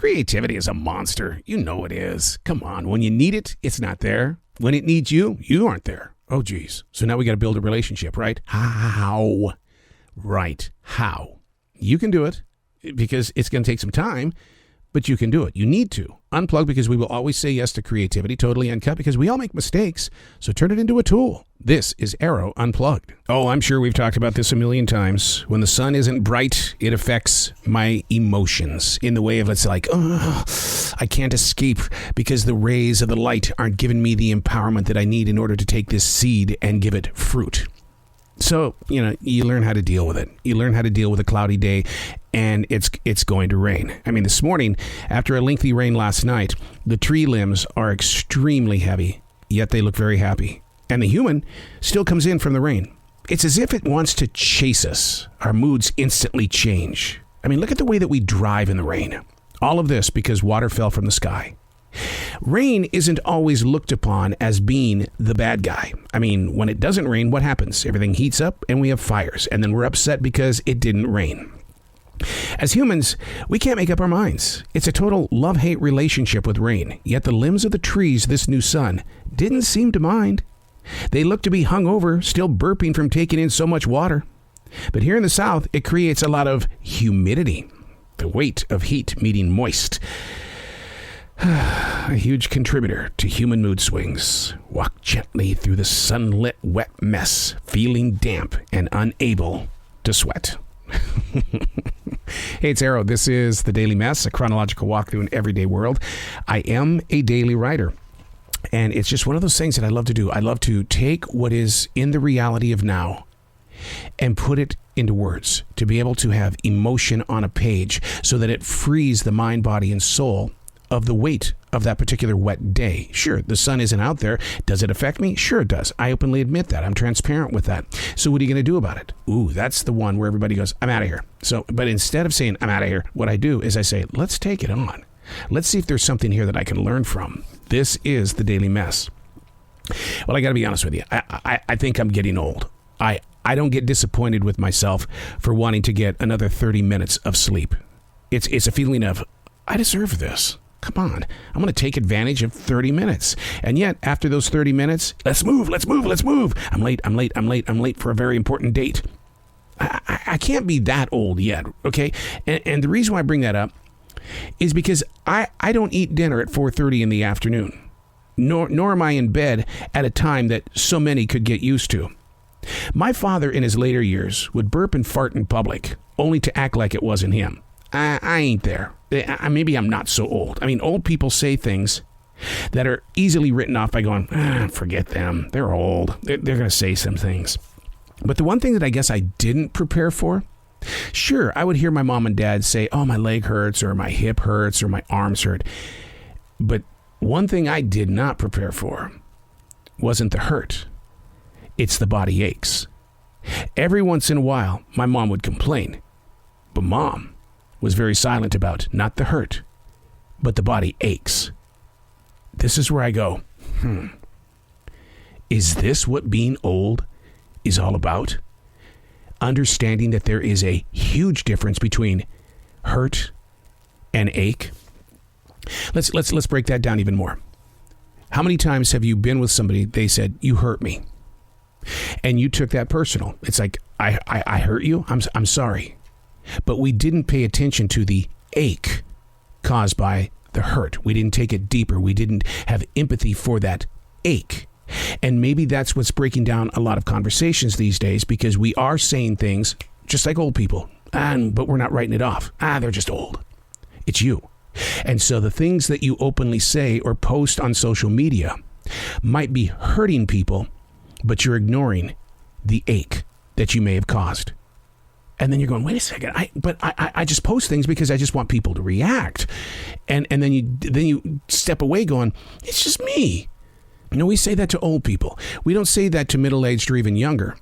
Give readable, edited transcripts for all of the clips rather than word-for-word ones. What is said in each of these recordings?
Creativity is a monster. You know it is. Come on. When you need it, it's not there. When it needs you, you aren't there. Oh, geez. So now we got to build a relationship, right? How? Right. How? You can do it because it's going to take some time, but you can do it. You need to. Unplug, because we will always say yes to creativity. Totally Uncut, because we all make mistakes. So turn it into a tool. This is Arroe Unplugged. Oh, I'm sure we've talked about this a million times. When the sun isn't bright, it affects my emotions in the way of it's like, oh, I can't escape because the rays of the light aren't giving me the empowerment that I need in order to take this seed and give it fruit. So, you learn how to deal with it. You learn how to deal with a cloudy day, and it's going to rain. I mean, this morning, after a lengthy rain last night, the tree limbs are extremely heavy, yet they look very happy. And the human still comes in from the rain. It's as if it wants to chase us. Our moods instantly change. I mean, look at the way that we drive in the rain. All of this because water fell from the sky. Rain isn't always looked upon as being the bad guy. I mean, when it doesn't rain, what happens? Everything heats up and we have fires, and then we're upset because it didn't rain. As humans, we can't make up our minds. It's a total love-hate relationship with rain, yet the limbs of the trees this new sun didn't seem to mind. They look to be hungover, still burping from taking in so much water. But here in the South, it creates a lot of humidity, the weight of heat meeting moist. A huge contributor to human mood swings. Walk gently through the sunlit wet mess, feeling damp and unable to sweat. Hey, it's Arroe. This is The Daily Mess, a chronological walk through an everyday world. I am a daily writer, and it's just one of those things that I love to do. I love to take what is in the reality of now and put it into words, to be able to have emotion on a page so that it frees the mind, body, and soul of the weight of that particular wet day. Sure, the sun isn't out there. Does it affect me? Sure it does. I openly admit that. I'm transparent with that. So what are you going to do about it? Ooh, that's the one where everybody goes, I'm out of here. So, but instead of saying, I'm out of here, what I do is I say, let's take it on. Let's see if there's something here that I can learn from. This is The Daily Mess. Well, I got to be honest with you. I think I'm getting old. I don't get disappointed with myself for wanting to get another 30 minutes of sleep. It's a feeling of, I deserve this. Come on, I'm going to take advantage of 30 minutes. And yet, after those 30 minutes, let's move. I'm late for a very important date. I can't be that old yet, okay? And the reason why I bring that up is because I don't eat dinner at 4:30 in the afternoon, nor am I in bed at a time that so many could get used to. My father, in his later years, would burp and fart in public, only to act like it wasn't him. I ain't there. Maybe I'm not so old. I mean, old people say things that are easily written off by going, forget them. They're old. They're going to say some things. But the one thing that I guess I didn't prepare for, sure, I would hear my mom and dad say, oh, my leg hurts or my hip hurts or my arms hurt. But one thing I did not prepare for wasn't the hurt. It's the body aches. Every once in a while, my mom would complain. But Mom was very silent about not the hurt, but the body aches. This is where I go, is this what being old is all about? Understanding that there is a huge difference between hurt and ache. Let's break that down even more. How many times have you been with somebody, they said, you hurt me, and you took that personal? It's like, I hurt you? I'm sorry. But we didn't pay attention to the ache caused by the hurt. We didn't take it deeper. We didn't have empathy for that ache. And maybe that's what's breaking down a lot of conversations these days, because we are saying things just like old people, but we're not writing it off. They're just old. It's you. And so the things that you openly say or post on social media might be hurting people, but you're ignoring the ache that you may have caused. And then you're going, wait a second, I just post things because I just want people to react. And then you step away going, it's just me. We say that to old people. We don't say that to middle-aged or even younger.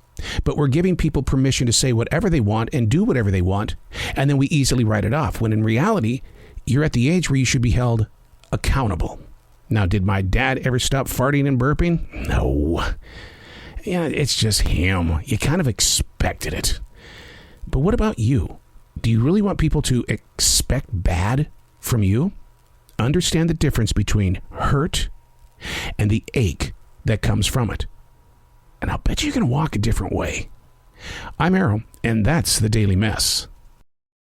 But we're giving people permission to say whatever they want and do whatever they want. And then we easily write it off, when in reality, you're at the age where you should be held accountable. Now, did my dad ever stop farting and burping? No. Yeah, it's just him. You kind of expected it. But what about you? Do you really want people to expect bad from you, understand the difference between hurt and the ache that comes from it. And I'll bet you can walk a different way. I'm Arroe, and that's the Daily Mess.